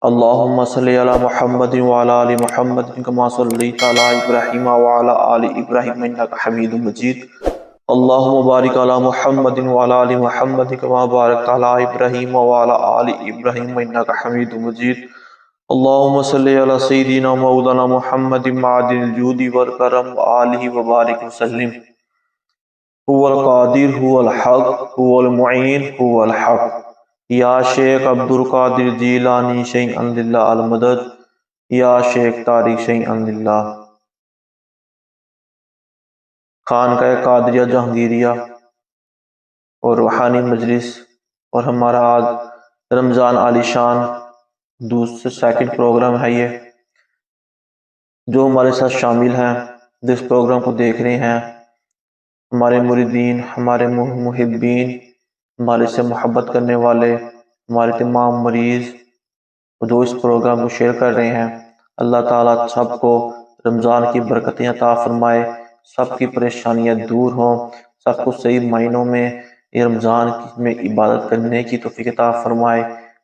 اللهم صل على محمد وعلى آل محمد كما صليت على إبراهيم وعلى آل إبراهيم إنك حميد مجيد. اللهم بارك على محمد وعلى آل محمد كما باركت على إبراهيم وعلى آل إبراهيم إنك حميد مجيد. اللهم صل على سيدنا مولانا محمد معدن الجود والكرم وآله وبارك وسلم. هو القادر هو الحق هو المعين هو الحق. یا شیخ عبدالقادر جیلانی شیئا للہ المدد. یا شیخ طارق شیئا للہ. خانقاہ قادریہ جہانگیریہ اور روحانی مجلس اور ہمارا آج رمضان عالی شان دوسرا سیکنڈ پروگرام ہے یہ، جو ہمارے ساتھ شامل ہیں، جس پروگرام کو دیکھ رہے ہیں، ہمارے مریدین، ہمارے محبین، ہمارے سے محبت کرنے والے، ہمارے تمام مریض جو اس پروگرام کو شیئر کر رہے ہیں، اللہ تعالیٰ سب کو رمضان کی برکتیں عطا فرمائے، سب کی پریشانیاں دور ہوں، سب کو صحیح معنوں میں یہ رمضان میں عبادت کرنے کی توفیق عطا فرمائے،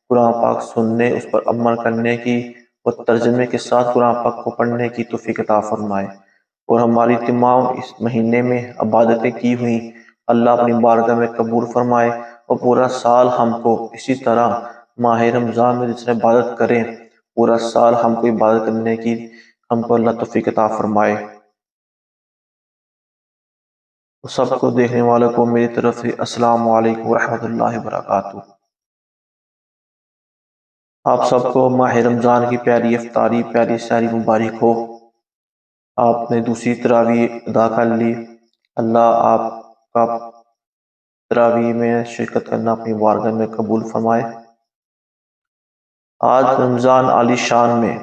قرآن پاک سننے، اس پر عمل کرنے کی اور ترجمے کے ساتھ قرآن پاک کو پڑھنے کی توفیق عطا فرمائے، اور ہماری تمام اس مہینے میں عبادتیں کی ہوئیں اللہ اپنی بارگاہ میں قبول فرمائے، اور پورا سال ہم کو اسی طرح ماہ رمضان میں جس نے عبادت کریں، پورا سال ہم کو عبادت کرنے کی ہم کو اللہ توفیق عطا فرمائے. سب کو دیکھنے والوں کو میری طرف سے السلام علیکم ورحمۃ اللہ وبرکاتہ. آپ سب کو ماہ رمضان کی پیاری افطاری، پیاری سحری مبارک ہو. آپ نے دوسری تراویح ادا کر لی، اللہ آپ کا تراویح میں شرکت کرنا اپنی بارگاہ میں قبول فرمائے. آج رمضان عالی شان میں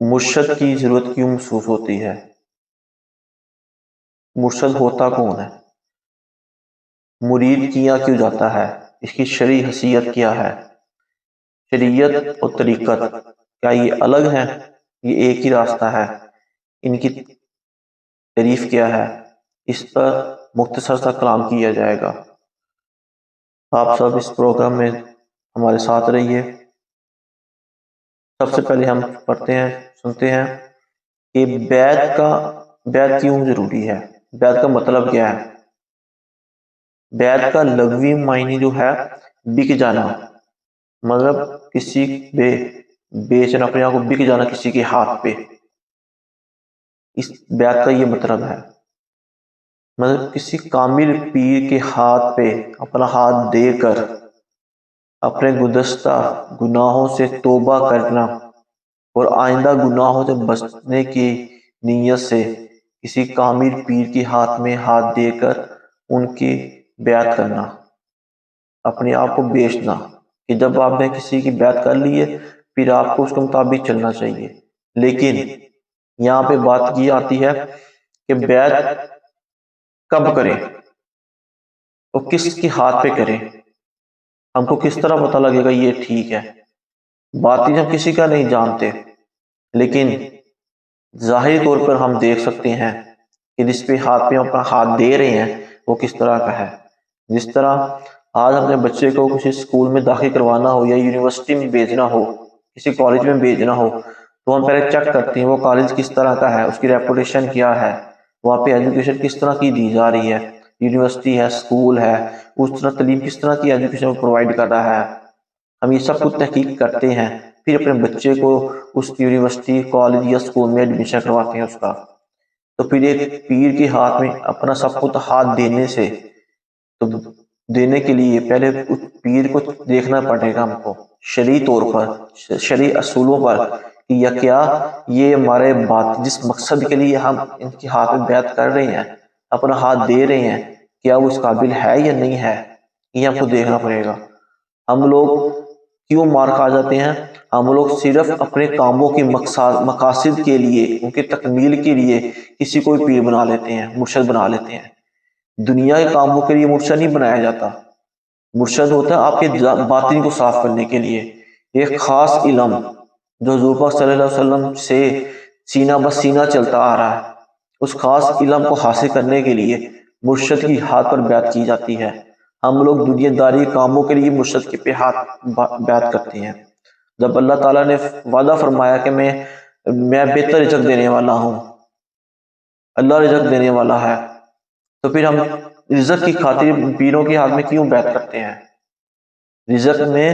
مرشد کی ضرورت کیوں محسوس ہوتی ہے؟ مرشد ہوتا کون ہے؟ مرید کیا کیوں جاتا ہے؟ اس کی شرعی حیثیت کیا ہے؟ شریعت اور طریقت کیا یہ الگ ہیں؟ یہ ایک ہی راستہ ہے؟ ان کی تعریف کیا ہے؟ اس پر مختصر سا کلام کیا جائے گا. آپ سب اس پروگرام میں ہمارے ساتھ رہیے. سب سے پہلے ہم پڑھتے ہیں، سنتے ہیں کہ بیعت کیوں ضروری ہے؟ بیعت کا مطلب کیا ہے؟ بیعت کا لغوی معنی جو ہے بک جانا، مطلب کسی بیچنا، اپنے آپ کو بک جانا کسی کے ہاتھ پہ، اس بیعت کا یہ مطلب ہے. مطلب کسی کامل پیر کے ہاتھ پہ اپنا ہاتھ دے کر اپنے گزشتہ گناہوں سے توبہ کرنا اور آئندہ گناہوں سے بچنے کی نیت سے کسی کامل پیر کے ہاتھ میں ہاتھ دے کر ان کی بیعت کرنا، اپنے آپ کو بیچنا، کہ جب آپ نے کسی کی بیعت کر لی ہے پھر آپ کو اس کے مطابق چلنا چاہیے. لیکن یہاں پہ بات یہ آتی ہے کہ بیعت کب کریں اور کس کے ہاتھ پہ کریں؟ ہم کو کس طرح پتہ لگے گا یہ ٹھیک ہے؟ باطن ہم کسی کا نہیں جانتے، لیکن ظاہری طور پر ہم دیکھ سکتے ہیں کہ جس پہ ہاتھ پہ اپنا ہاتھ دے رہے ہیں وہ کس طرح کا ہے. جس طرح آج اپنے بچے کو کسی اسکول میں داخل کروانا ہو یا یونیورسٹی میں بھیجنا ہو، کسی کالج میں بھیجنا ہو، تو ہم پہلے چیک کرتے ہیں وہ کالج کس طرح کا ہے، اس کی ریپوٹیشن کیا ہے، وہاں پہ ایجوکیشن کس طرح کی دی جا رہی ہے، یونیورسٹی ہے، اسکول ہے، اس طرح تعلیم کس طرح کی ایجوکیشن پرووائڈ کر رہا ہے. ہم یہ سب کچھ تحقیق کرتے ہیں، پھر اپنے بچے کو اس یونیورسٹی، کالج یا اسکول میں ایڈمیشن کرواتے ہیں اس کا. تو پھر ایک پیر کے ہاتھ میں اپنا سب کچھ ہاتھ دینے کے لیے پہلے اس پیر کو دیکھنا پڑے گا ہم کو شرعی طور پر، شرعی اصولوں پر، کہ یا کیا یہ ہمارے بات جس مقصد کے لیے ہم ان کے ہاتھ میں بیعت کر رہے ہیں، اپنا ہاتھ دے رہے ہیں، کیا وہ اس قابل ہے یا نہیں ہے، یہ ہم کو دیکھنا پڑے گا. ہم لوگ کیوں مار کھا جاتے ہیں؟ ہم لوگ صرف اپنے کاموں کے مقاصد کے لیے، ان کے تکمیل کے لیے کسی کو پیر بنا لیتے ہیں، مرشد بنا لیتے ہیں. دنیا کے کاموں کے لیے مرشد نہیں بنایا جاتا. مرشد ہوتا ہے آپ کے باطن کو صاف کرنے کے لیے ایک خاص علم جو حضور پاک صلی اللہ علیہ وسلم سے سینہ بہ سینہ چلتا آ رہا ہے. اس خاص علم کو حاصل کرنے کے لیے مرشد کی ہاتھ پر بیعت کی جاتی ہے. ہم لوگ دنیا داری کاموں کے لیے مرشد کے پہ ہاتھ بیعت کرتے ہیں، جب اللہ تعالیٰ نے وعدہ فرمایا کہ میں بہتر رزق دینے والا ہوں، اللہ رزق دینے والا ہے، تو پھر ہم رزق کی خاطر پیروں کے ہاتھ میں کیوں بیعت کرتے ہیں؟ رزق میں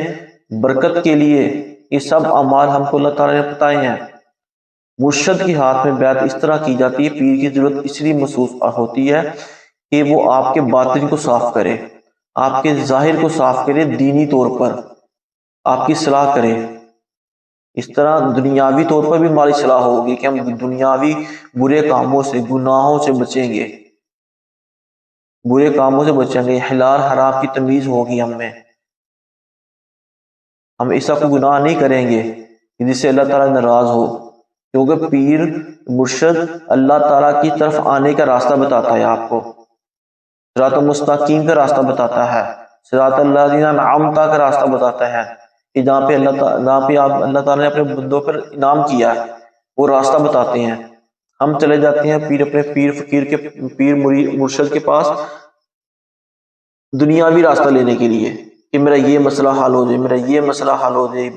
برکت کے لیے یہ سب اعمال ہم کو اللہ تعالیٰ نے بتائے ہیں۔ مرشد کے ہاتھ میں بیعت اس طرح کی جاتی ہے، پیر کی ضرورت اس لیے محسوس ہوتی ہے کہ وہ آپ کے باطن کو صاف کرے، آپ کے ظاہر کو صاف کرے، دینی طور پر آپ کی اصلاح کرے۔ اس طرح دنیاوی طور پر بھی ہماری اصلاح ہوگی کہ ہم دنیاوی برے کاموں سے، گناہوں سے بچیں گے، برے کاموں سے بچیں گے، حلال حرام کی تمیز ہوگی ہم میں، ہم ایسا کوئی گناہ نہیں کریں گے جس سے اللہ تعالیٰ ناراض ہو، کیونکہ پیر مرشد اللہ تعالیٰ کی طرف آنے کا راستہ بتاتا ہے، آپ کو صراط مستقیم کا راستہ بتاتا ہے، صراط الذین انعمت کا راستہ بتاتا ہے، کہ جہاں پہ اللہ تعالیٰ نے اپنے بندوں پر انعام کیا ہے وہ راستہ بتاتے ہیں۔ ہم چلے جاتے ہیں اپنے پیر فقیر کے، پیر مرشد کے پاس دنیاوی راستہ لینے کے لیے کہ میرا یہ مسئلہ حل ہو جائے، میرا یہ مسئلہ حل ہو جائے،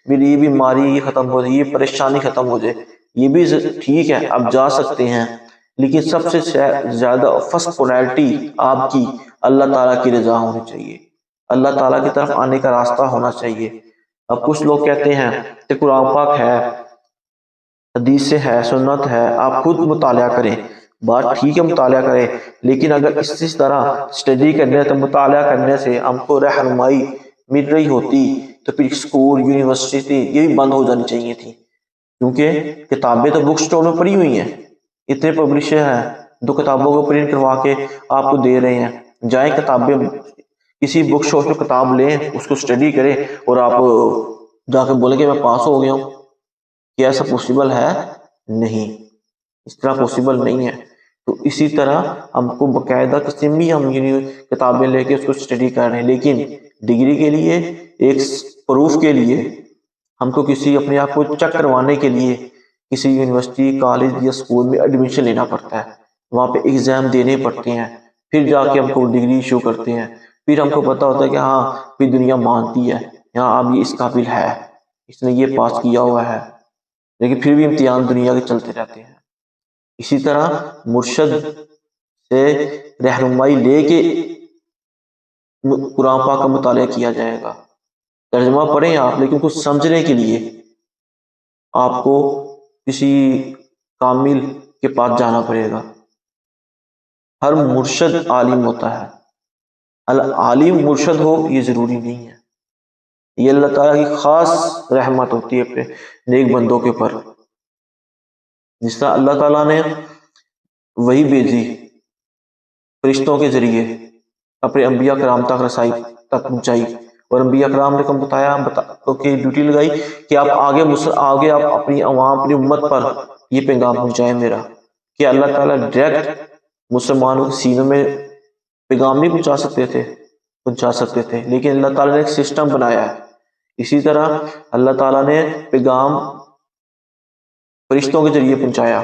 میری یہ بیماری یہ ختم ہو جائے، یہ پریشانی ختم ہو جائے۔ یہ بھی ٹھیک ہے، آپ جا سکتے ہیں، لیکن سب سے زیادہ فرسٹ پرائرٹی آپ کی اللہ تعالیٰ کی رضا ہونی چاہیے، اللہ تعالیٰ کی طرف آنے کا راستہ ہونا چاہیے۔ اب کچھ لوگ کہتے ہیں کہ قرآن پاک ہے، حدیث سے ہے، سنت ہے، آپ خود مطالعہ کریں۔ بات ٹھیک ہے، مطالعہ کریں، لیکن اگر اس طرح اسٹڈی کرنے سے، مطالعہ کرنے سے ہم کو رہنمائی مل رہی ہوتی تو پھر اسکول، یونیورسٹی یہ بھی بند ہو جانی چاہیے تھی، کیونکہ کتابیں تو بک اسٹور میں پڑی ہوئی ہیں، اتنے پبلشر ہیں جو کتابوں کو پرنٹ کروا کے آپ کو دے رہے ہیں۔ جائیں کتابیں کسی بک شاپ سے کتاب لیں، اس کو اسٹڈی کریں، اور آپ جا کے بولیں کہ میں پاس ہو گیا ہوں۔ کیا ایسا پوسیبل ہے؟ نہیں، اس طرح پوسیبل نہیں ہے۔ تو اسی طرح ہم کو باقاعدہ قسم بھی ہم کتابیں لے کے اس کو اسٹڈی کر رہے ہیں، لیکن ڈگری کے لیے، ایک پروف کے لیے، ہم کو کسی اپنے آپ کو چیک کروانے کے لیے کسی یونیورسٹی، کالج یا اسکول میں ایڈمیشن لینا پڑتا ہے، وہاں پہ ایگزام دینے پڑتے ہیں، پھر جا کے ہم کو ڈگری ایشو کرتے ہیں، پھر ہم کو پتہ ہوتا ہے کہ ہاں پھر دنیا مانتی ہے، یہاں اب یہ اس قابل ہے، اس نے یہ پاس کیا ہوا ہے، لیکن پھر بھی امتحان دنیا کے چلتے رہتے ہیں۔ اسی طرح مرشد سے رہنمائی لے کے قرآن پاک کا مطالعہ کیا جائے گا۔ ترجمہ پڑھیں آپ، لیکن کچھ سمجھنے کے لیے آپ کو کسی کامل کے پاس جانا پڑے گا۔ ہر مرشد عالم ہوتا ہے، عالم مرشد ہو یہ ضروری نہیں ہے، یہ اللہ تعالیٰ کی خاص رحمت ہوتی ہے اپنے نیک بندوں کے پر۔ جس طرح اللہ تعالیٰ نے وہی بھیجی فرشتوں کے ذریعے، اپنے انبیاء کرام تک رسائی تک پہنچائی، اور انبیاء کرام نے کم بتایا کہ ڈیوٹی لگائی کہ آپ آگے آپ اپنی عوام، اپنی امت پر یہ پیغام پہنچائیں میرا، کہ اللہ تعالیٰ ڈائریکٹ مسلمانوں کے سینوں میں پیغام نہیں پہنچا سکتے تھے، لیکن اللہ تعالیٰ نے ایک سسٹم بنایا ہے۔ اسی طرح اللہ تعالیٰ نے پیغام فرشتوں کے ذریعے پہنچایا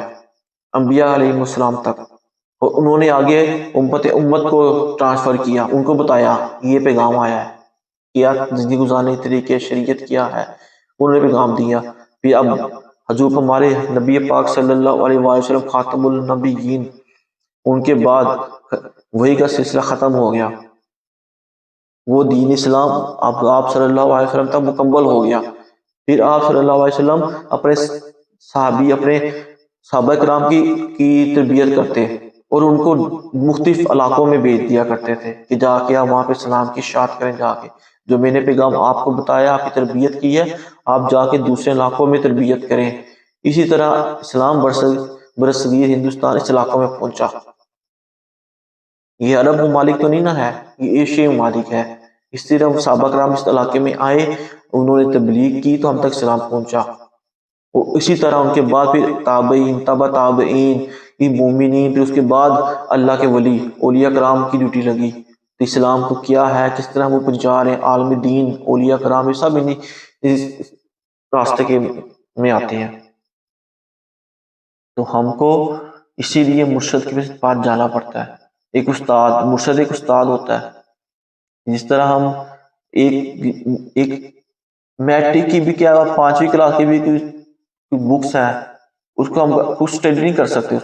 انبیاء علیہ السلام تک، اور انہوں نے آگے امت کو ٹرانسفر کیا، ان کو بتایا یہ پیغام آیا ہے، کیا زندگی گزارنے کے طریقے، شریعت کیا ہے، انہوں نے پیغام دیا۔ پھر اب حضور ہمارے نبی پاک صلی اللہ علیہ وسلم خاتم النبیین، ان کے بعد وہی کا سلسلہ ختم ہو گیا، وہ دین اسلام آپ صلی اللہ علیہ وسلم تک مکمل ہو گیا۔ پھر آپ صلی اللہ علیہ وسلم اپنے صحابہ کرام کی تربیت کرتے اور ان کو مختلف علاقوں میں بھیج دیا کرتے تھے کہ جا کے آپ وہاں پہ اسلام کی اشاعت کریں، جا کے جو میں نے پیغام آپ کو بتایا، آپ کی تربیت کی ہے، آپ جا کے دوسرے علاقوں میں تربیت کریں۔ اسی طرح اسلام برصغیر ہندوستان اس علاقوں میں پہنچا۔ یہ عرب ممالک تو نہیں نہ ہے، یہ ایشیائی ممالک ہے۔ اس طرح صحابہ کرام اس علاقے میں آئے، انہوں نے تبلیغ کی تو ہم تک اسلام پہنچا، اور اسی طرح ان کے بعد پھر تابعین، تبع تابعین، مومنین، پھر اس کے بعد اللہ کے ولی اولیاء کرام کی ڈیوٹی لگی، اسلام کو کیا ہے، کس طرح وہ پہنچا رہے ہیں، عالم دین، اولیاء کرام، یہ سب اس راستے کے میں آتے ہیں۔ تو ہم کو اسی لیے مرشد کے پاس جانا پڑتا ہے۔ ایک استاد، مرشد ایک استاد ہوتا ہے، جس طرح ہم ایک میٹرک کی بھی کیا 5ویں کلاس کی بھی بکس ہیں، اس کو ہم خود اسٹڈی نہیں کر سکتے،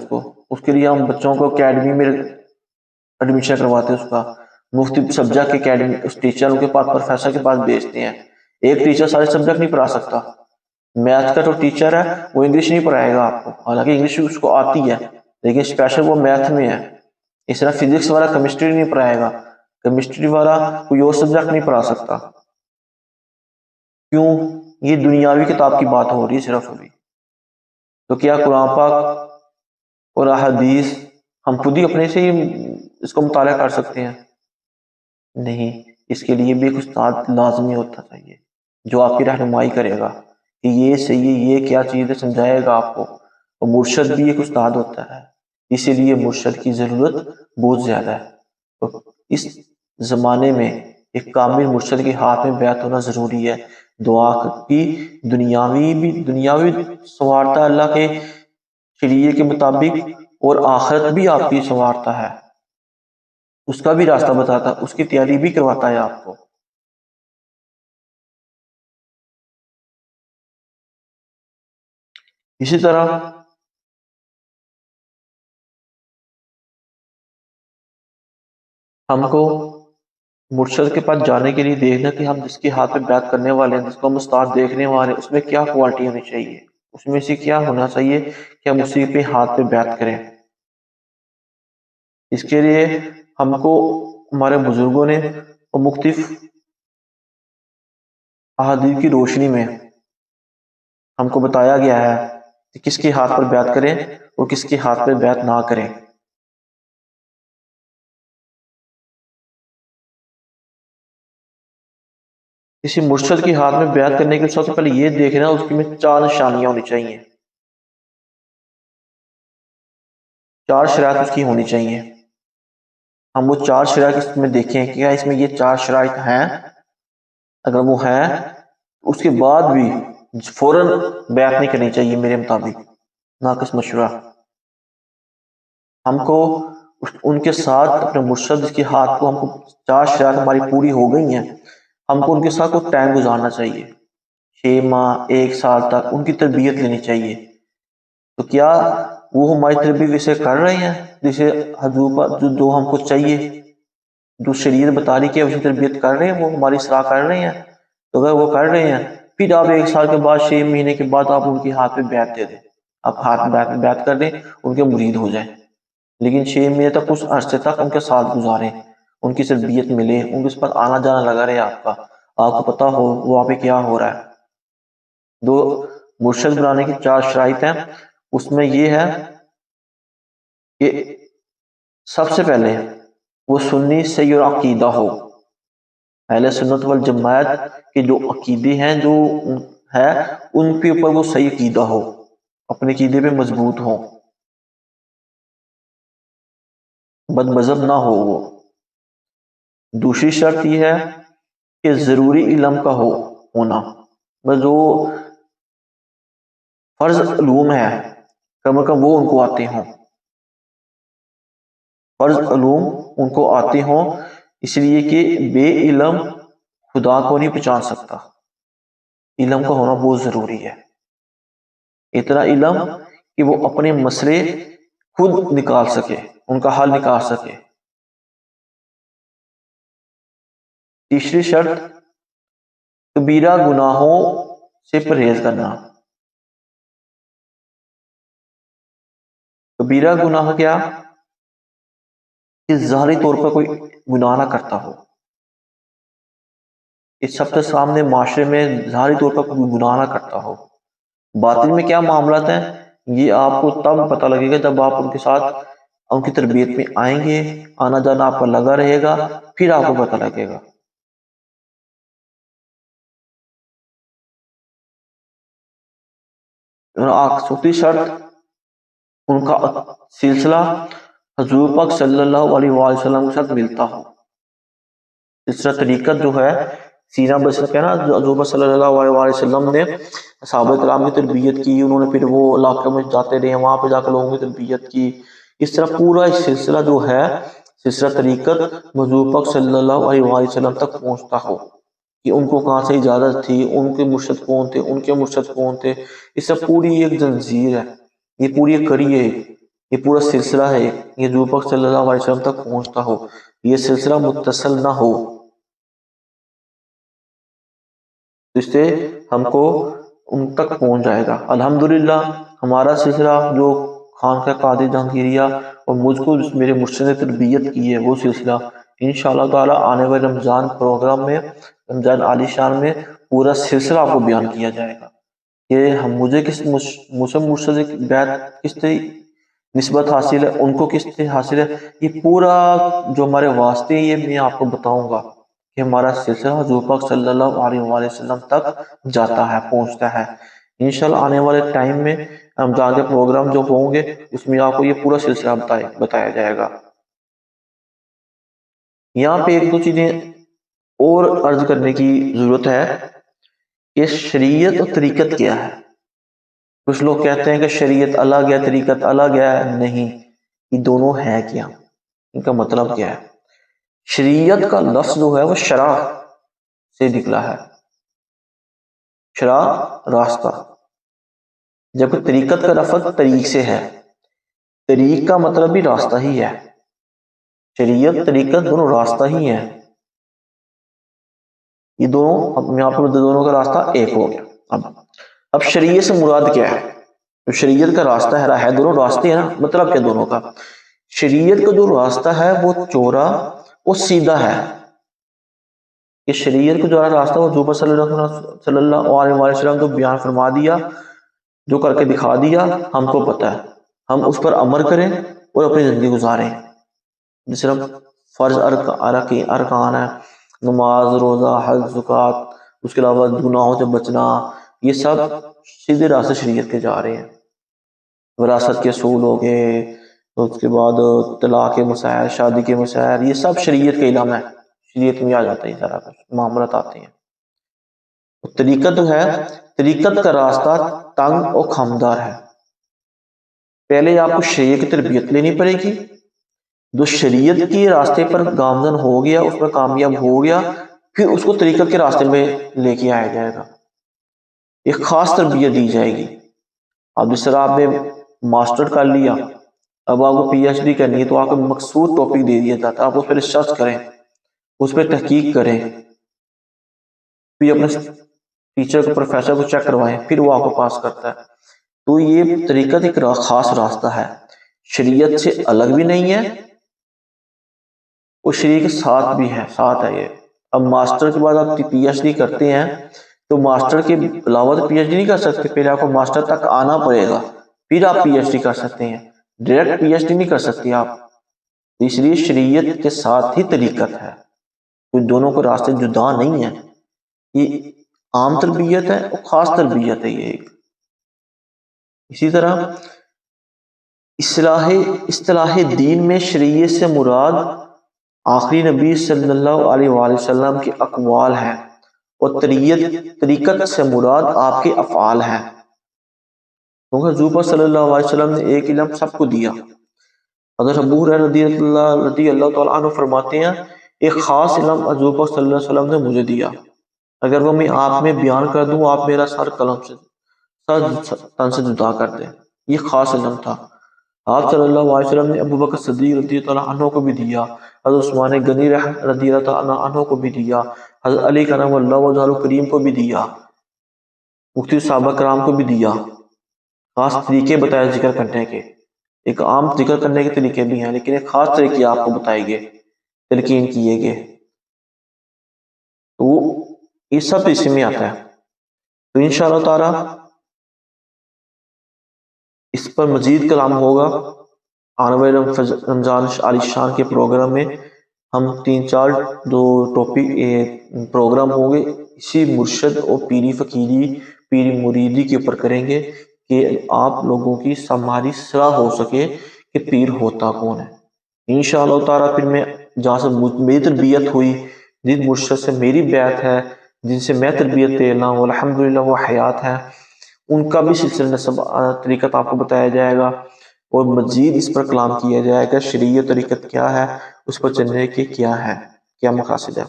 اس کے لیے ہم بچوں کو اکیڈمی میں ایڈمیشن کرواتے ہیں، اس کا مختلف سبجیکٹ کے اکیڈمی اس ٹیچروں کے پاس پروفیسر کے پاس بھیجتے ہیں۔ ایک ٹیچر سارے سبجیکٹ نہیں پڑھا سکتا، میتھ کا جو ٹیچر ہے وہ انگلش نہیں پڑھائے گا آپ کو، حالانکہ انگلش اس کو آتی ہے لیکن اسپیشل وہ میتھ میں ہے۔ اس طرح فزکس والا کیمسٹری نہیں پڑھائے گا، کیمسٹری والا کوئی اور سبجیکٹ نہیں پڑھا سکتا۔ کیوں؟ یہ دنیاوی کتاب کی بات ہو رہی ہے صرف ابھی۔ تو کیا قرآن پاک اور احادیث ہم خود ہی اپنے سے ہی اس کو مطالعہ کر سکتے ہیں؟ نہیں، اس کے لیے بھی ایک استاد لازمی ہوتا چاہیے جو آپ کی رہنمائی کرے گا کہ یہ صحیح ہے، یہ کیا چیز ہے، سمجھائے گا آپ کو۔ اور مرشد بھی ایک استاد ہوتا ہے، اسی لیے مرشد کی ضرورت بہت زیادہ ہے۔ تو اس زمانے میں ایک کامل مرشد کے ہاتھ میں بیعت ہونا ضروری ہے۔ دعا کی دنیاوی سنوارتا اللہ کے شریعے کے مطابق، اور آخرت بھی آپ کی سنوارتا ہے، اس کا بھی راستہ بتاتا ہے، اس کی تیاری بھی کرواتا ہے آپ کو۔ اسی طرح ہم کو مرشد کے پاس جانے کے لیے دیکھنا کہ ہم جس کے ہاتھ میں بیعت کرنے والے ہیں، جس کو ہم استاد دیکھنے والے ہیں، اس میں کیا کوالٹی ہونی چاہیے، اس میں سے کیا ہونا چاہیے کہ ہم اسی پہ ہاتھ پہ بیعت کریں۔ اس کے لیے ہم کو ہمارے بزرگوں نے مختلف احادیث کی روشنی میں ہم کو بتایا گیا ہے کہ کس کے ہاتھ پر بیعت کریں اور کس کے ہاتھ پر بیعت نہ کریں۔ کسی مرشد کے ہاتھ میں بیعت کرنے کے لیے سب سے پہلے یہ دیکھنا اس کی میں 4 نشانیاں ہونی چاہیے، 4 شرائط اس کی ہونی چاہیے۔ ہم وہ 4 شرائط اس میں دیکھیں کہ کیا اس میں یہ 4 شرائط ہیں، اگر وہ ہیں اس کے بعد بھی فوراً بیعت نہیں کرنی چاہیے میرے مطابق، ناقص مشورہ۔ ہم کو ان کے ساتھ اپنے مرشد کے ہاتھ کو، ہم کو 4 شرائط ہماری پوری ہو گئی ہیں، ہم کو ان کے ساتھ کچھ ٹائم گزارنا چاہیے، 6 ماہ 1 سال تک ان کی تربیت لینی چاہیے۔ تو کیا وہ ہماری تربیت ویسے کر رہے ہیں جسے حضور جو ہم کو چاہیے، جو شریعت بتا رہی کہ اسی تربیت کر رہے ہیں، وہ ہماری اصلاح کر رہے ہیں؟ تو اگر وہ کر رہے ہیں پھر آپ 1 سال کے بعد 6 مہینے کے بعد آپ ان کے ہاتھ پہ بیعت دے دیں، آپ ہاتھ میں بیعت کر دیں، ان کے مرید ہو جائیں، لیکن 6 مہینے تک کچھ عرصے تک ان کے ساتھ گزاریں، ان کی تربیت ملے، ان کے پاس آنا جانا لگا رہے آپ کا، آپ کو پتا ہو وہاں پہ کیا ہو رہا ہے۔ دو مرشد بنانے کی 4 شرائط ہیں، اس میں یہ ہے کہ سب سے پہلے وہ سنی سید عقیدہ ہو، اہل سنت والجماعت کے جو عقیدے ہیں جو ہے ان کے اوپر وہ صحیح عقیدہ ہو، اپنے عقیدے پہ مضبوط ہو، بد مذہب نہ ہو وہ۔ دوسری شرط یہ ہے کہ ضروری علم کا ہونا، بس جو فرض علوم ہے کم از کم وہ ان کو آتے ہوں، فرض علوم ان کو آتے ہوں، اس لیے کہ بے علم خدا کو نہیں پہچان سکتا، علم کا ہونا بہت ضروری ہے، اتنا علم کہ وہ اپنے مسئلے خود نکال سکے، ان کا حل نکال سکے۔ تیسری شرط کبیرہ گناہوں سے پرہیز کرنا۔ کبیرہ گناہ کیا؟ کہ ظاہری طور پر کوئی گناہ نہ کرتا ہو، اس سب کے سامنے معاشرے میں ظاہری طور پر کوئی گناہ نہ کرتا ہو، باطن میں کیا معاملات ہیں یہ آپ کو تب پتہ لگے گا جب آپ ان کے ساتھ ان کی تربیت میں آئیں گے، آنا جانا آپ کا لگا رہے گا، پھر آپ کو پتہ لگے گا۔ چوتھی شرط ان کا سلسلہ حضور پاک صلی اللہ علیہ وآلہ وسلم کے ساتھ ملتا ہو، اس طرح طریقت جو ہے سیرہ بسر کہنا، حضور پاک صلی اللہ علیہ وآلہ وسلم نے صحابہ کرام کی تربیت کی، انہوں نے پھر وہ علاقے میں جاتے رہے، وہاں پہ جا کے لوگوں کی تربیت کی، اس طرح پورا سلسلہ جو ہے سلسلہ طریقت حضور پاک صلی اللہ علیہ وآلہ وسلم تک پہنچتا ہو کہ ان کو کہاں سے اجازت تھی، ان کے مرشد کون تھے، ان کے مرشد کون تھے. اس سے پوری ایک زنجیر ہے، یہ پوری ایک کڑی ہے، یہ پورا سلسلہ ہے، یہ حضور پاک صلی اللہ علیہ وسلم تک پہنچتا ہو، یہ سلسلہ متصل نہ ہو تو اس سے ہم کو ان تک پہنچ جائے گا. الحمدللہ ہمارا سلسلہ جو خانقاہ قادری جہانگیریہ اور مجھ کو میرے مرشد نے تربیت کی ہے، وہ سلسلہ انشاءاللہ تعالی آنے والے رمضان پروگرام میں، رمضان عالی شان میں پورا سلسلہ آپ کو بیان کیا جائے گا کہ ہم مجھے کس مرشد بیعت کس سے نسبت حاصل ہے، ان کو کس سے حاصل ہے. یہ پورا جو ہمارے واسطے ہیں یہ میں آپ کو بتاؤں گا کہ ہمارا سلسلہ حضور پاک صلی اللہ علیہ وآلہ وسلم تک جاتا ہے، پہنچتا ہے. انشاءاللہ آنے والے ٹائم میں رمضان کے پروگرام جو ہوں گے اس میں آپ کو یہ پورا سلسلہ بتایا جائے گا. یہاں پہ ایک دو چیزیں اور عرض کرنے کی ضرورت ہے کہ شریعت اور طریقت کیا ہے. کچھ لوگ کہتے ہیں کہ شریعت الگ ہے، طریقت الگ ہے. نہیں، یہ دونوں ہے کیا، ان کا مطلب کیا ہے. شریعت کا لفظ جو ہے وہ شرع سے نکلا ہے، شرع راستہ، جبکہ طریقت کا لفظ طریق سے ہے. طریق کا مطلب بھی راستہ ہی ہے. شریعت طریقت دونوں راستہ ہی ہیں، یہ دونوں یہاں پر دونوں کا راستہ ایک ہو گیا. اب شریعت سے مراد کیا ہے؟ تو شریعت کا راستہ ہے دونوں راستے ہیں نا، مطلب کیا دونوں کا؟ شریعت کا جو راستہ ہے وہ چوڑا وہ سیدھا ہے. کہ شریعت کا جو راستہ وہ حضور صلی اللہ علیہ وسلم تو بیان فرما دیا، جو کر کے دکھا دیا، ہم کو پتہ ہے، ہم اس پر عمل کریں اور اپنی زندگی گزاریں. صرف فرض ارکان ہے، نماز، روزہ، حج، زکوٰۃ، اس کے علاوہ گناہوں سے بچنا، یہ سب سیدھے راستے شریعت کے جا رہے ہیں. وراثت کے اصول ہو گئے، اس کے بعد طلاق کے مسائل، شادی کے مسائل، یہ سب شریعت کے علم ہے، شریعت میں آ جاتا ہے، سارا معاملات آتے ہیں. طریقت جو ہے، طریقت کا راستہ تنگ اور خمدار ہے. پہلے آپ کو شریعت کی تربیت لینی پڑے گی، جو شریعت کے راستے پر گامزن ہو گیا، اس میں کامیاب ہو گیا، پھر اس کو طریقت کے راستے میں لے کے آیا جائے گا، ایک خاص تربیت دی جائے گی. اب جس طرح آپ نے ماسٹر کر لیا، اب آپ کو پی ایچ ڈی کرنی ہے تو آپ کو مخصوص ٹاپک دے دیا جاتا ہے، آپ اس پہ ریسرچ کریں، اس پہ تحقیق کریں، پھر اپنے ٹیچر کو، پروفیسر کو چیک کروائیں، پھر وہ آپ کو پاس کرتا ہے. تو یہ طریقت ایک خاص راستہ ہے، شریعت سے الگ بھی نہیں ہے، وہ شریعت کے ساتھ بھی ہے، ساتھ ہے. یہ اب ماسٹر کے بعد آپ پی ایچ ڈی کرتے ہیں تو ماسٹر کے علاوہ تو پی ایچ ڈی نہیں کر سکتے، پہلے آپ کو ماسٹر تک آنا پڑے گا، پھر آپ پی ایچ ڈی کر سکتے ہیں. ڈائریکٹ پی ایچ ڈی نہیں کر سکتے آپ. اس لیے شریعت کے ساتھ ہی طریقت ہے، کوئی دونوں کو راستے جدا نہیں ہیں. یہ عام تربیت ہے اور خاص تربیت ہے. یہ اسی طرح اصطلاح دین میں شریعت سے مراد آخری نبی صلی اللہ علیہ وآلہ وسلم کے اقوال ہیں، اور طریقت سے مراد آپ کے افعال ہیں. کیونکہ حضور صلی اللہ علیہ وسلم نے ایک علم سب کو دیا. حضرت ابو ہریرہ رضی اللہ تعالیٰ عنہ فرماتے ہیں، ایک خاص علم حضور صلی اللہ علیہ وسلم نے مجھے دیا، اگر وہ میں آپ میں بیان کر دوں آپ میرا سر قلم سے تن سے جدا کر دیں. یہ خاص علم تھا. آپ صلی اللہ علیہ وسلم نے ابو بکر صدیق رضی اللہ عنہ کو بھی دیا، حضرت عثمان غنی رضی اللہ عنہ کو بھی دیا، حضرت علی کرم اللہ وجہہ کریم کو بھی دیا، مفتی صحابہ کرام کو بھی دیا. خاص طریقے بتائے ذکر کرنے کے. ایک عام ذکر کرنے کے طریقے بھی ہیں، لیکن ایک خاص طریقے آپ کو بتائے گئے، تلقین کیے گئے. تو یہ سب اس میں آتا ہے. تو انشاءاللہ تعالی اس پر مزید کلام ہوگا آنے والے رمضان عالی شان کے پروگرام میں. ہم 3-4 جو ٹاپک پروگرام ہوں گے اسی مرشد اور پیری فقیری، پیری مریدی کے اوپر کریں گے کہ آپ لوگوں کی ہماری صلاح ہو سکے کہ پیر ہوتا کون ہے. انشاءاللہ تعالیٰ پھر میں جہاں سے میری تربیت ہوئی، جن مرشد سے میری بیعت ہے، جن سے میں تربیت لے رہا ہوں، الحمدللہ وہ حیات ہے، ان کا بھی سلسلہ نسب طریقت آپ کو بتایا جائے گا. اور مزید اس پر کلام کیا جائے کہ شریعت طریقت کیا ہے، اس پر چلنے کے کیا ہے، کیا مقاصد ہے۔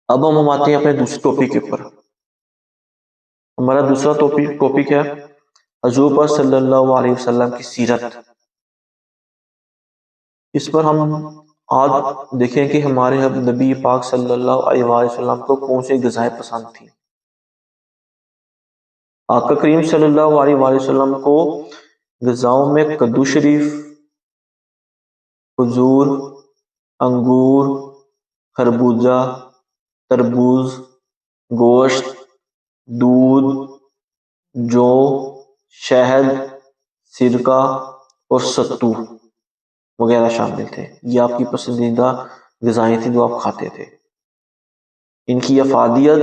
اب ہم آتے ہیں اپنے دوسرے ٹاپک کے اوپر۔ ہمارا دوسرا ٹاپک ہے حضور پر صلی اللہ علیہ وسلم کی سیرت۔ اس پر ہم آج دیکھیں کہ ہمارے نبی پاک صلی اللہ علیہ وسلم کو کون سی غذائیں پسند تھیں۔ آقا کریم صلی اللہ علیہ وسلم کو غذاؤں میں کدو شریف، کھجور، انگور، خربوزہ، تربوز، گوشت، دودھ، جو، شہد، سرکہ اور ستو وغیرہ شامل تھے۔ یہ آپ کی پسندیدہ غذائیں تھیں جو آپ کھاتے تھے۔ ان کی افادیت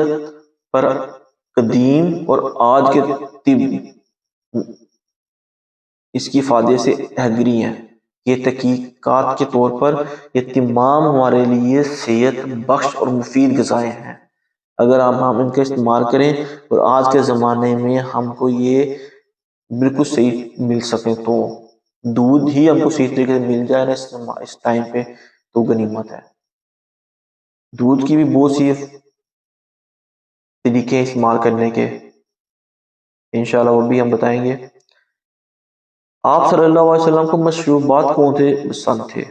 پر قدیم اور آج کے طب اس کی افادیت سے اگری ہیں۔ یہ تحقیقات کے طور پر یہ تمام ہمارے لیے صحت بخش اور مفید غذائیں ہیں۔ اگر ہم ان کا استعمال کریں اور آج کے زمانے میں ہم کو یہ بالکل صحیح مل سکیں تو دودھ ہی ہم کو صحیح طریقے سے مل جائے نا اس ٹائم پہ تو غنیمت ہے۔ دودھ کی بھی بہت سی طریقے استعمال کرنے کے، انشاءاللہ وہ بھی ہم بتائیں گے۔ آپ صلی اللہ علیہ وسلم کو مشروبات کون سے پسند تھے؟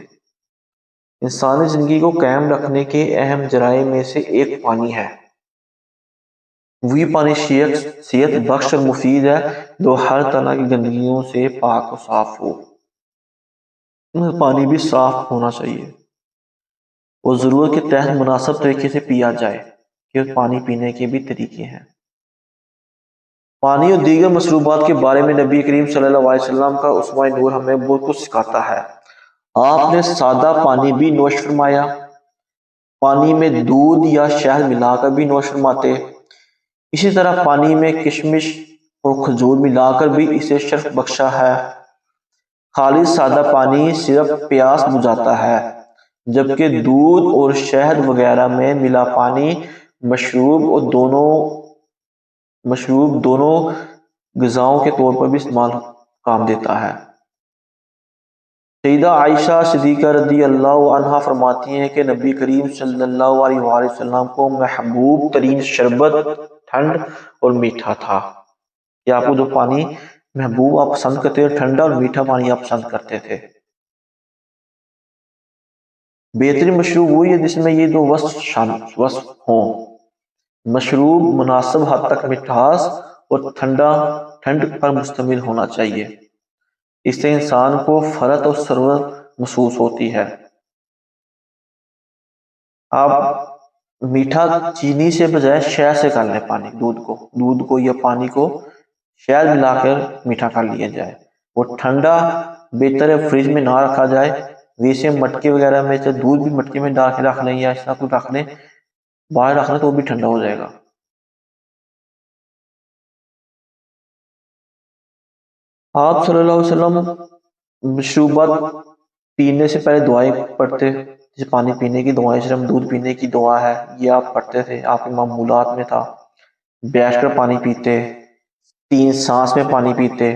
انسانی زندگی کو قائم رکھنے کے اہم ذرائع میں سے ایک پانی ہے۔ وہی پانی صحت بخش اور مفید ہے جو ہر طرح کی گندگیوں سے پاک و صاف ہو۔ پانی بھی صاف ہونا چاہیے اور ضرورت کے تحت مناسب طریقے سے پیا جائے، کہ پانی پینے کے بھی طریقے ہیں۔ پانی اور دیگر مشروبات کے بارے میں نبی کریم صلی اللہ علیہ وسلم کا اسوہ نور ہمیں بہت کچھ سکھاتا ہے۔ آپ نے سادہ پانی بھی نوش فرمایا، پانی میں دودھ یا شہد ملا کر بھی نوش فرماتے، اسی طرح پانی میں کشمش اور کھجور ملا کر بھی اسے شرف بخشا ہے۔ خالص سادہ پانی صرف پیاس بجھاتا ہے، جبکہ دودھ اور شہد وغیرہ میں ملا پانی مشروب دونوں غذاؤں کے طور پر بھی استعمال کام دیتا ہے۔ سیدہ عائشہ صدیقہ رضی اللہ عنہا فرماتی ہیں کہ نبی کریم صلی اللہ علیہ وسلم کو محبوب ترین شربت ٹھنڈ اور میٹھا تھا۔ کہ آپ کو جو پانی محبوب آپ پسند کرتے ہیں، ٹھنڈا اور میٹھا پانی آپ پسند کرتے تھے۔ بہترین مشروب وہی ہے جس میں یہ دو وصف ہوں۔ مشروب مناسب حد تک مٹھاس اور ٹھنڈ پر مشتمل ہونا چاہیے، اس سے انسان کو فرحت اور سرورت محسوس ہوتی ہے۔ آپ میٹھا چینی سے بجائے شہد سے کر لیں، دودھ کو یا پانی کو شہد ملا کر میٹھا کر لیا جائے، اور ٹھنڈا بہتر ہے فریج میں نہ رکھا جائے، ویسے مٹکے وغیرہ میں سے دودھ بھی مٹکے میں ڈال کے رکھ لیں یا اس طرح کچھ رکھ لیں، باہر رکھ لیں تو وہ بھی ٹھنڈا ہو جائے گا۔ آپ صلی اللہ علیہ وسلم مشروبات پینے سے پہلے دعائیں پڑھتے، جیسے پانی پینے کی دعائیں، صرف دودھ پینے کی دعا ہے یہ آپ پڑھتے تھے، آپ کے معمولات میں تھا۔ بیٹھ کر پانی پیتے، 3 سانس میں پانی پیتے،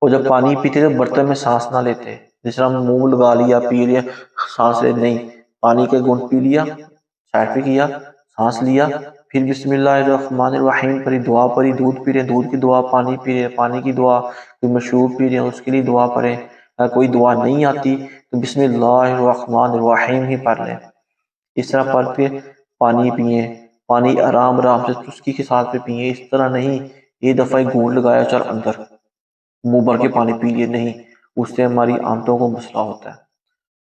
اور جب پانی پیتے تو برتن میں سانس نہ لیتے، جس طرح ہم منہ لگا لیا پی لیا سانس لے، نہیں، پانی کے گھونٹ پی لیا، سائڈ پہ کیا، سانس لیا، پھر بسم اللہ الرحمن الرحیم پڑھی، دعا پڑھی، دودھ پی رہے دودھ کی دعا، پانی پی رہے پانی کی دعا، کوئی مشروب پی رہے اس کے لیے دعا پڑھیں، اگر کوئی دعا نہیں آتی تو بسم اللہ الرحمن الرحیم ہی پڑھ لیں۔ اس طرح پڑھ کے پانی پئیں، پانی آرام سے چسکی کے ساتھ پئیں، اس طرح نہیں ایک دفعہ ایک گھونٹ لگایا چل اندر منہ بھر کے پانی پی لیے، نہیں، اس سے ہماری آنتوں کو مسئلہ ہوتا ہے۔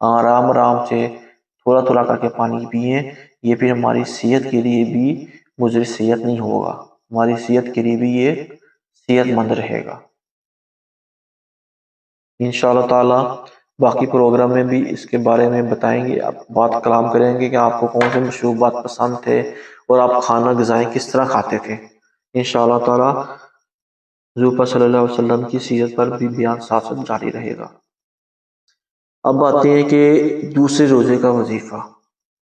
آرام سے تھوڑا تھوڑا کر کے پانی پئیں، یہ پھر ہماری صحت کے لیے بھی مضر صحت نہیں ہوگا، ہماری صحت کے لیے بھی یہ صحت مند رہے گا۔ انشاءاللہ تعالی باقی پروگرام میں بھی اس کے بارے میں بتائیں گے، بات کلام کریں گے کہ آپ کو کون سے مشروبات پسند تھے اور آپ کھانا غذائیں کس طرح کھاتے تھے۔ انشاءاللہ تعالی حضور صلی اللہ علیہ وسلم کی سیرت پر بھی بیان ساتھ جاری رہے گا۔ اب آتے ہیں کہ دوسرے روزے کا وظیفہ۔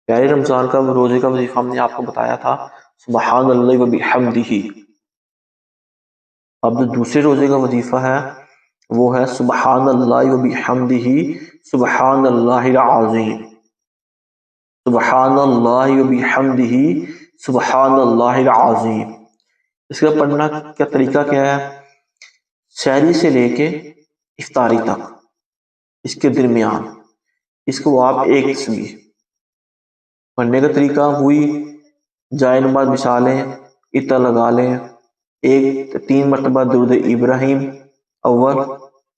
پہلے رمضان کا روزے کا وظیفہ ہم نے آپ کو بتایا تھا، سبحان اللہ و بحمدہ۔ اب جو دوسرے روزے کا وظیفہ ہے وہ ہے سبحان اللہ و بحمدہ سبحان اللہ العظیم، سبحان اللہ و بحمدہ سبحان اللہ العظیم۔ اس کا پڑھنا کا طریقہ کیا ہے؟ سحری سے لے کے افطاری تک، اس کے درمیان اس کو آپ ایک تسبیح پڑھنے کا طریقہ ہوئی، جائے نماز بچھا لیں، عطر لگا لیں، 3 مرتبہ درود ابراہیم اول،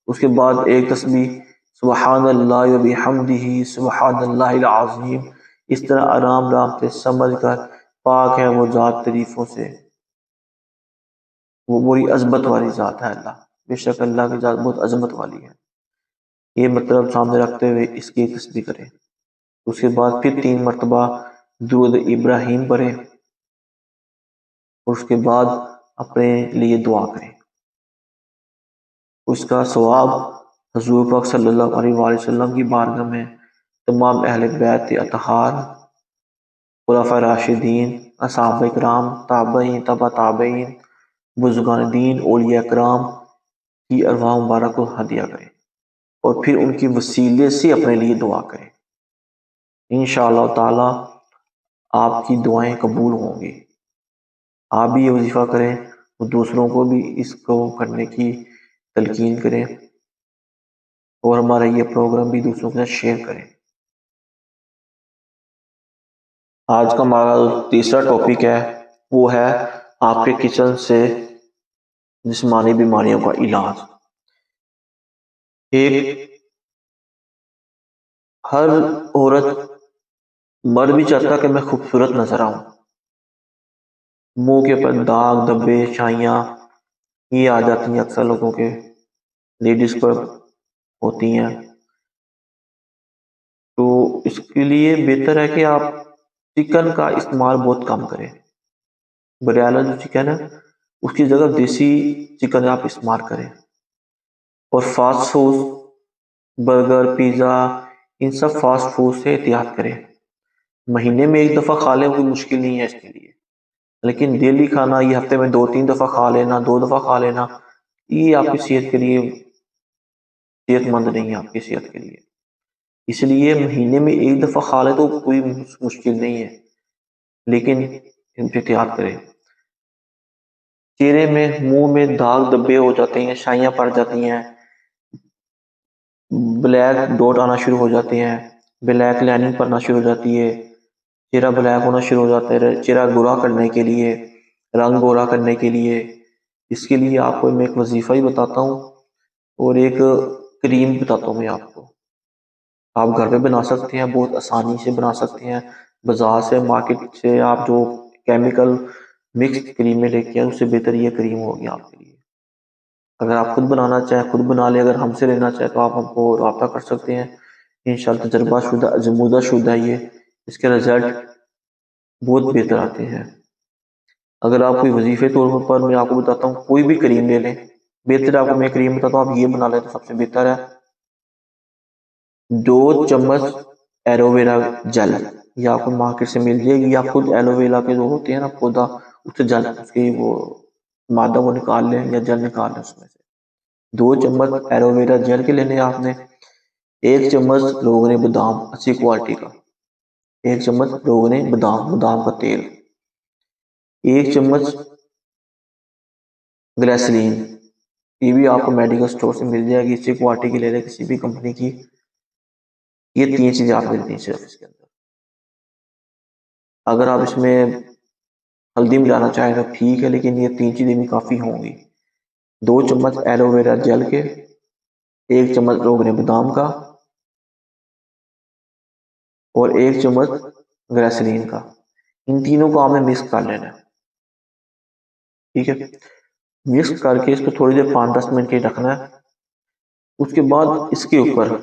اس کے بعد ایک تسبیح سبحان اللہ و بحمدہ سبحان اللہ العظیم۔ اس طرح آرام آرام سے سمجھ کر، پاک ہے وہ ذات تعریفوں سے، وہ بڑی عظمت والی ذات ہے اللہ، بے شک اللہ کی ذات بہت عظمت والی ہے، یہ مطلب سامنے رکھتے ہوئے اس کی تسبیح کریں۔ اس کے بعد پھر 3 مرتبہ درود ابراہیم پڑھیں، اور اس کے بعد اپنے لیے دعا کریں۔ اس کا ثواب حضور پاک صلی اللہ علیہ وآلہ وسلم کی بارگاہ میں تمام اہل بیت اطہار، خلفائے راشدین، اصحابہ کرام، تابعین، تبع تابعین، بزرگان دین، اولیاء کرام کی ارواح مبارک کو ہدیہ کریں، اور پھر ان کی وسیلے سے اپنے لیے دعا کریں۔ انشاءاللہ تعالی آپ کی دعائیں قبول ہوں گی۔ آپ بھی یہ وظیفہ کریں، اور دوسروں کو بھی اس کو کرنے کی تلقین کریں، اور ہمارا یہ پروگرام بھی دوسروں کے ساتھ شیئر کریں۔ آج کا ہمارا تیسرا ٹاپک ہے، وہ ہے آپ کے کچن سے جسمانی بیماریوں کا علاج۔ ہر عورت، مرد بھی چاہتا کہ میں خوبصورت نظر آؤں، منہ کے پر داغ دھبے چھائیاں یہ آ جاتی ہیں، اکثر لوگوں کے، لیڈیز پر ہوتی ہیں، تو اس کے لیے بہتر ہے کہ آپ چکن کا استعمال بہت کم کریں۔ بریالہ جو چکن ہے اس کی جگہ دیسی چکن آپ استعمال کریں، اور فاسٹ فوڈ، برگر، پیزا، ان سب فاسٹ فوڈ سے احتیاط کریں۔ مہینے میں 1 دفعہ کھا لیں، کوئی مشکل نہیں ہے اس کے لیے، لیکن ڈیلی کھانا، یہ ہفتے میں 2-3 دفعہ کھا لینا، 2 دفعہ کھا لینا، یہ آپ کی صحت کے لیے صحت مند نہیں ہے، آپ کی صحت کے لیے۔ اس لیے مہینے میں 1 دفعہ کھا لیں تو کوئی مشکل نہیں ہے، لیکن احتیاط کریں۔ چہرے میں، منہ میں داغ دھبے ہو جاتے ہیں، شائیاں پڑ جاتی ہیں، بلیک ڈاٹ آنا شروع ہو جاتے ہیں، بلیک لائننگ پڑنا شروع ہو جاتی ہے، چہرہ بلیک ہونا شروع ہو جاتا ہے، چہرہ گورا کرنے کے لیے، رنگ گورا کرنے کے لیے، اس کے لیے آپ کو میں ایک وظیفہ ہی بتاتا ہوں، اور ایک کریم بتاتا ہوں میں آپ کو، آپ گھر پہ بنا سکتے ہیں، بہت آسانی سے بنا سکتے ہیں۔ بازار سے، مارکیٹ سے آپ جو کیمیکل مکس کریمیں لے کے آئیں، اس سے بہتر یہ کریم ہوگی آپ کے لیے۔ اگر آپ خود بنانا چاہیں خود بنا لیں، اگر ہم سے لینا چاہیں تو آپ ہم کو رابطہ کر سکتے ہیں، انشاءاللہ تجربہ شدہ، آزمودہ شدہ یہ، اس کے رزلٹ بہت بہتر آتے ہیں۔ اگر آپ کوئی وظیفے طور پر میں آپ کو بتاتا ہوں، کوئی بھی کریم لے لیں، بہتر آپ کو میں کریم بتاتا ہوں، آپ یہ بنا لیں تو سب سے بہتر ہے۔ 2 چمچ ایلو ویرا جل، یہ آپ کو مارکیٹ سے مل جائے گی، آپ خود ایلو ویرا کے جو ہوتے ہیں نا پودا، اس سے جل، اس کی وہ مادہ وہ نکال لیں یا جل نکال لیں اس میں سے۔ 2 چمچ ایلو ویرا جل کے لینے آپ نے، 1 چمچ روغن بادام اچھی کوالٹی کا، 1 چمچ روغن بادام کا تیل، 1 چمچ گلیسرین، یہ بھی آپ کو میڈیکل سٹور سے مل جائے گی، اچھی کوالٹی کی لے لیں کسی بھی کمپنی کی۔ یہ 3 چیزیں آپ ملتی ہیں صرف اس کے اندر۔ اگر آپ اس میں ہلدی ملانا چاہیں تو ٹھیک ہے، لیکن یہ 3 چیزیں بھی کافی ہوں گی۔ 2 چمچ ایلو ویرا جل کے، 1 چمچ روغن بادام کا، اور 1 چمچ گلیسرین کا، ان تینوں کو آپ نے مکس کر لینا ہے، ٹھیک ہے۔ مکس کر کے اس کو تھوڑی دیر 5-10 منٹ کے لیے رکھنا ہے۔ اس کے بعد اس کے اوپر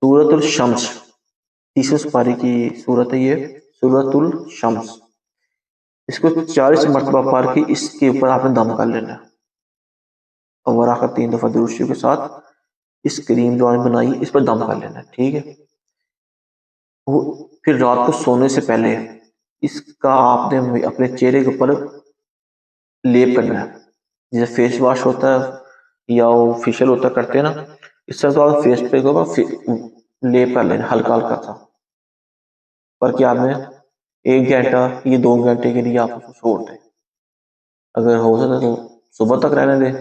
سورۃ الشمس، تیسری سپاری کی سورت ہے یہ، سورۃ الشمس، اس کو 40 مرتبہ پڑھ کے اس کے اوپر آپ نے دم کر لینا ہے، اور آخر 3 دفعہ درود شریف کے ساتھ اس کریم جو آپ نے بنائی اس پر دم کر لینا ہے، ٹھیک ہے۔ پھر رات کو سونے سے پہلے اس کا آپ نے اپنے چہرے کے اوپر لیپ کرنا ہے، جیسے فیس واش ہوتا ہے یا وہ فیشیل ہوتا کرتے ہیں نا، اس طرح تو آپ فیس پہ کو لیپ کر لینا ہلکا ہلکا تھا، پر کیا آپ نے 1 گھنٹہ یا 2 گھنٹے کے لیے آپ اس کو چھوڑ دیں، اگر ہو سکے تو صبح تک رہنے دیں،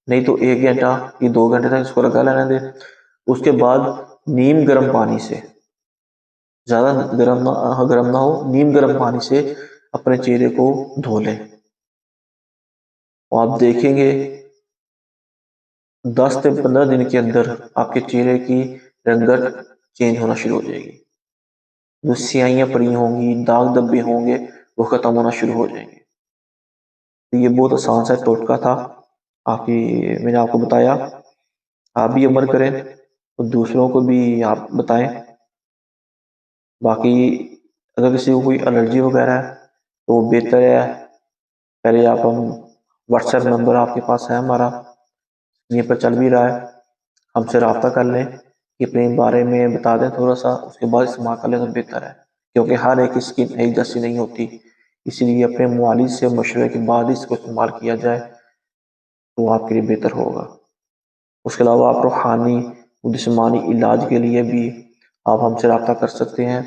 نہیں تو 1 گھنٹہ یا 2 گھنٹے تک اس کو لگا رہنے دیں۔ اس کے بعد نیم گرم پانی سے، زیادہ گرم نہ ہو، نیم گرم پانی سے اپنے چہرے کو دھو لیں، اور آپ دیکھیں گے 10 سے 15 دن کے اندر آپ کے چہرے کی رنگت چینج ہونا شروع ہو جائے گی، جو سیاہیاں پڑی ہوں گی، داغ دبے ہوں گے، وہ ختم ہونا شروع ہو جائیں گے۔ تو یہ بہت آسان سا ٹوٹکا تھا، میں نے آپ کو بتایا، آپ بھی عمل کریں اور دوسروں کو بھی آپ بتائیں۔ باقی اگر کسی کو کوئی الرجی وغیرہ ہے تو بہتر ہے پہلے آپ ہم واٹس ایپ نمبر آپ کے پاس ہے ہمارا، یہ پر چل بھی رہا ہے، ہم سے رابطہ کر لیں، اپنے بارے میں بتا دیں تھوڑا سا، اس کے بعد استعمال کر لیں تو بہتر ہے، کیونکہ ہر ایک اسکن ایک جیسی نہیں ہوتی، اسی لیے اپنے معالج سے مشورے کے بعد اس کو استعمال کیا جائے تو آپ کے لیے بہتر ہوگا۔ اس کے علاوہ آپ روحانی و جسمانی علاج کے لیے بھی آپ ہم سے رابطہ کر سکتے ہیں،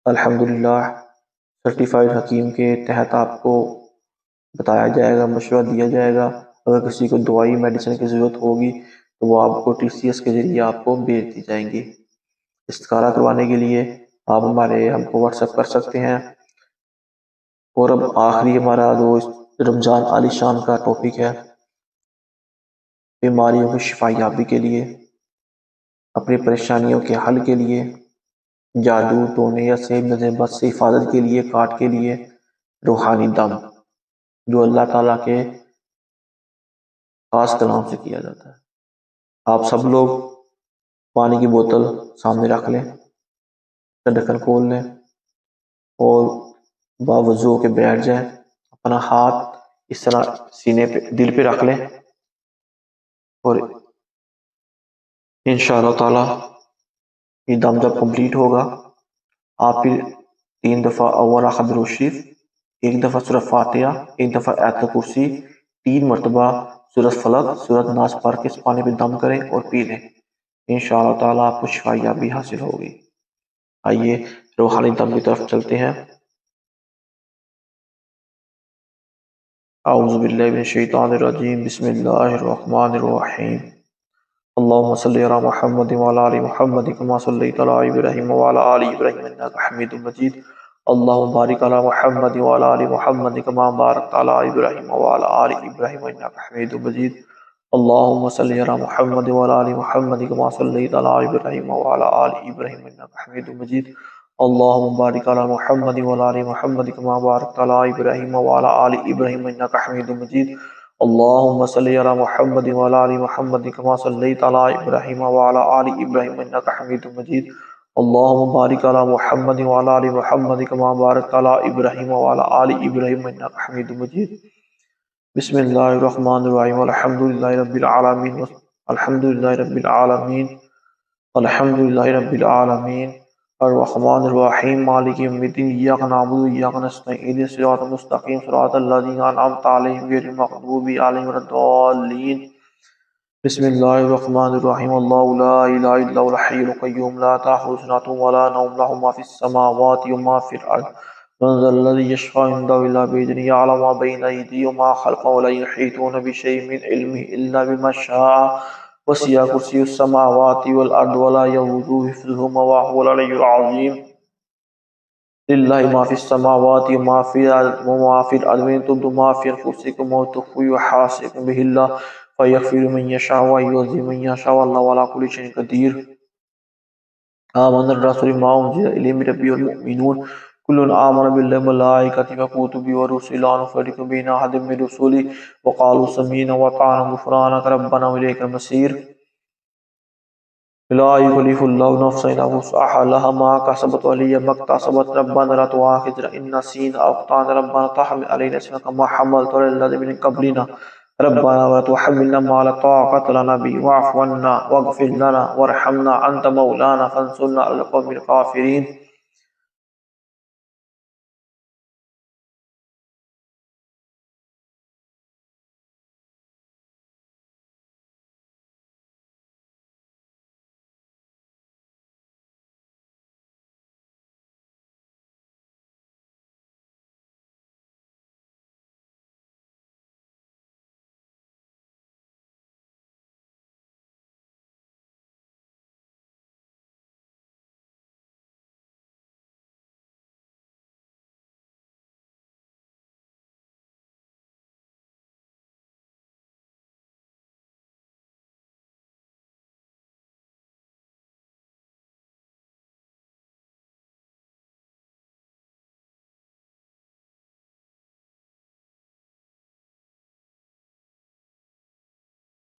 الحمدللہ سرٹیفائڈ حکیم کے تحت آپ کو بتایا جائے گا، مشورہ دیا جائے گا۔ اگر کسی کو دوائی میڈیسن کی ضرورت ہوگی تو وہ آپ کو TCS کے ذریعے آپ کو بھیج دی جائیں گی۔ استخارہ کروانے کے لیے آپ ہم کو واٹس ایپ کر سکتے ہیں۔ اور اب آخری ہمارا جو رمضان عالی شان کا ٹاپک ہے، بیماریوں کی شفا یابی کے لیے، اپنی پریشانیوں کے حل کے لیے، جادو ٹونے یا سے بد سے حفاظت کے لیے، کاٹ کے لیے روحانی دم، جو اللہ تعالیٰ کے خاص کلام سے کیا جاتا ہے۔ آپ سب لوگ پانی کی بوتل سامنے رکھ لیں، ڈھکن کھول لیں اور باوضو کے بیٹھ جائیں، اپنا ہاتھ اس طرح سینے پہ دل پہ رکھ لیں، اور انشاءاللہ تعالی یہ دم جب کمپلیٹ ہوگا آپ پھر 3 دفعہ اول آخر درود شریف، 1 دفعہ سورہ فاتحہ، 1 دفعہ آیت کرسی، 3 مرتبہ سورہ فلق، سورہ ناس پڑھ کے اس پانی پہ دم کریں اور پی لیں، انشاءاللہ تعالی آپ کو شفا یابی حاصل ہوگی۔ آئیے روحانی دم کی طرف چلتے ہیں۔ اعوذ باللہ من الشیطان الرجیم، بسم اللہ الرحمن الرحیم، اللہم صلی علی محمد وعلی آل محمد کما صلیت علی ابراہیم وعلی آل ابراہیم انک حمید مجید، اللہم بارک علی محمد وعلی آل محمد کما بارکت علی ابراہیم وعلی آل ابراہیم انک حمید مجید، اللہم صلی علی محمد وعلی آل محمد کما صلیت علی ابراہیم وعلی آل ابراہیم انک حمید مجید، اللہم بارک علی محمد وعلی آل محمد کما بارکت علی ابراہیم وعلی آل ابراہیم انک حمید مجید، اللہم صلی علی محمد وعلی آل محمد کما صلیت علی ابراہیم وعلی آل ابراہیم انک حمید مجید، اللہم بارک علی محمد وعلی آل محمد کما بارکت علی ابراہیم وعلی آل ابراہیم انک حمید مجید۔ بسم اللہ الرحمن الرحیم، الحمدللہ رب العالمین، الحمدللہ رب العالمین، الحمدللہ رب العالمین، الرحمن الرحیم، مالک یوم الدین، ایاک نعبد و ایاک نستعین، اہدنا الصراط المستقیم، صراط الذین انعمت علیہم غیر المغضوب علیہم ولا الضالین۔ بسم اللہ الرحمن الرحیم، اللہ لا الہ الا هو الحی القیوم، لا تأخذہ سنۃ ولا نوم، لہ ما فی السماوات وما فی الارض، من ذا الذی یشفع عنده الا بإذنہ، یعلم ما بین ایدیہم وما خلفہم ولا یحیطون بشیء من علمہ الا بما شاء، وسع کرسیہ السماوات والارض ولا یؤودہ حفظہما وهو العلی العظیم۔ للہ ما فی السماوات وما فی الارض وإن تبدوا ما فی انفسکم أو تخفوه یحاسبکم بہ اللہ فیغفر من یشاء ویعذب من یشاء واللہ علی کل شیء قدیر۔ آمن الرسول بما انزل الیہ من ربہ والمؤمنون کل آمن باللہ وملائکتہ وکتبہ ورسلہ لا نفرق بین احد من رسلہ وقالوا سمعنا وأطعنا غفرانک ربنا وإلیک المصیر۔ لا يكلف الله نفسا الا وسعها، لها ما كسبت وعليها ما اكتسبت، ربنا لا تؤاخذنا ان نسينا او اخطانا، ربنا تحمل علينا اصرا كما حملته على الذين من قبلنا، ربنا ولا تحملنا ما لا طاقة لنا به واعف عنا واغفر لنا وارحمنا انت مولانا فانصرنا على القوم الكافرين۔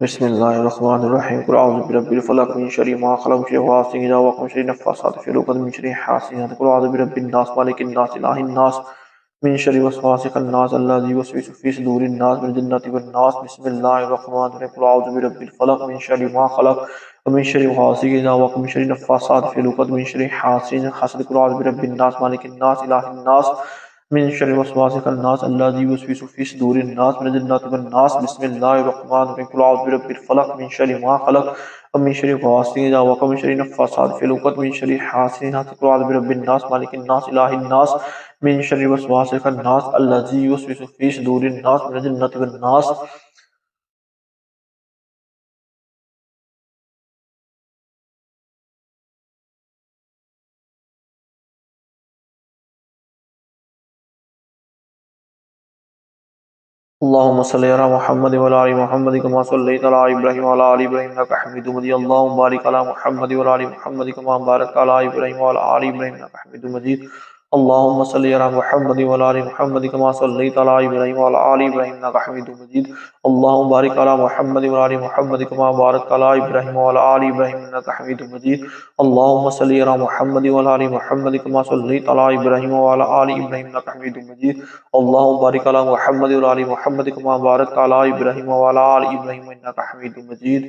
بسم اللہ الرحمن الرحیم قل اعوذ برب الفلق من شر ما خلق من شر غاسق اذا وقب من شر النفاثات في العقد من شر حاسد قل اعوذ برب الناس مالك الناس اله الناس من شر وسواس الناس الذي يوسوس في صدور الناس من الجنة والناس بسم الله الرحمن الرحيم قل اعوذ برب الفلق من شر ما خلق ومن شر غاسق اذا وقب من شر النفاثات في العقد من شر حاسد قل اعوذ برب الناس مالك الناس اله الناس من شر وسواس الناس الذي يوسوس في صدور الناس من الجنة والناس بسم الله الرحمن الرحيم قل اعوذ برب الفلق من شر ما خلق ومن شر غاسق اذا وقب من شر النفاثات في العقد من شر حاسد قل اعوذ برب الناس مالك الناس اله الناس من شر وسواس الناس الذي يوسوس في صدور الناس من الجنة والناس اللهم صل على محمد وعلى ال محمد كما صليت على ابراهيم وعلى ال ابراهيم انك حميد مجيد اللهم بارك على محمد وعلى ال محمد كما باركت على ابراهيم وعلى ال ابراهيم انك حميد مجيد اللهم صل على محمد وعلى ال محمد كما صليت على ابراهيم وعلى ال ابراهيم انك حميد مجيد اللهم بارك على محمد وعلى ال محمد كما باركت على ابراهيم وعلى ال ابراهيم انك حميد مجيد اللهم صل على محمد وعلى ال محمد كما صليت على ابراهيم وعلى ال ابراهيم انك حميد مجيد اللهم بارك على محمد وعلى ال محمد كما باركت على ابراهيم وعلى ال ابراهيم انك حميد مجيد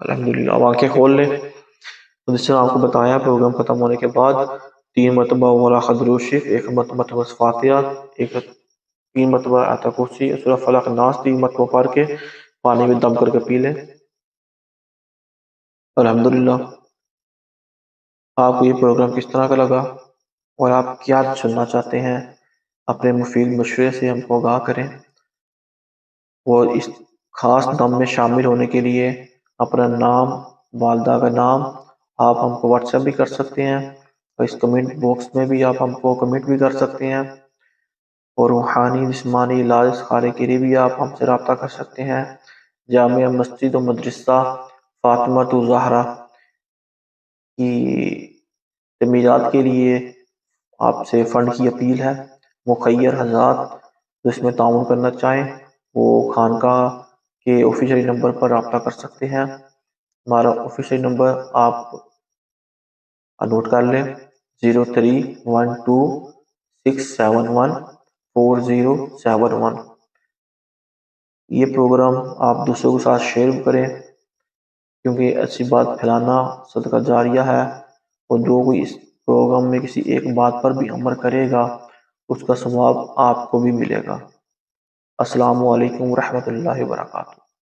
الحمدللہ اب آنکھیں کھول لیں۔ تو جس طرح آپ کو بتایا پروگرام ختم ہونے کے بعد 3 مرتبہ مولا درود شریف، 1 مرتبہ فاتحہ، 3 مرتبہ آیت کرسی، سورہ فلق ناس 3 مرتبہ پڑھ کے پانی میں دم کر کے پی لیں۔ الحمدللہ آپ کو یہ پروگرام کس طرح کا لگا اور آپ کیا سننا چاہتے ہیں، اپنے مفید مشورے سے ہم کو آگاہ کریں، اور اس خاص دم میں شامل ہونے کے لیے اپنا نام، والدہ کا نام آپ ہم کو واٹس ایپ بھی کر سکتے ہیں، اور اس کمنٹ باکس میں بھی آپ ہم کو کمنٹ بھی کر سکتے ہیں، اور روحانی جسمانی علاج سکھانے کے لیے بھی آپ ہم سے رابطہ کر سکتے ہیں۔ جامعہ مسجد و مدرسہ فاطمہ الزہرا کی تعمیرات کے لیے آپ سے فنڈ کی اپیل ہے۔ مخیر حضرات جو اس میں تعاون کرنا چاہیں وہ خانقاہ کے آفیشیل نمبر پر رابطہ کر سکتے ہیں۔ ہمارا آفیشیل نمبر آپ نوٹ کر لیں، 0312671407 یہ پروگرام آپ دوسروں کے ساتھ شیئر کریں، کیونکہ اچھی بات پھیلانا صدقہ جاریہ ہے، اور جو کوئی اس پروگرام میں کسی ایک بات پر بھی عمل کرے گا اس کا ثواب آپ کو بھی ملے گا۔ السلام علیکم ورحمۃ اللہ وبرکاتہ۔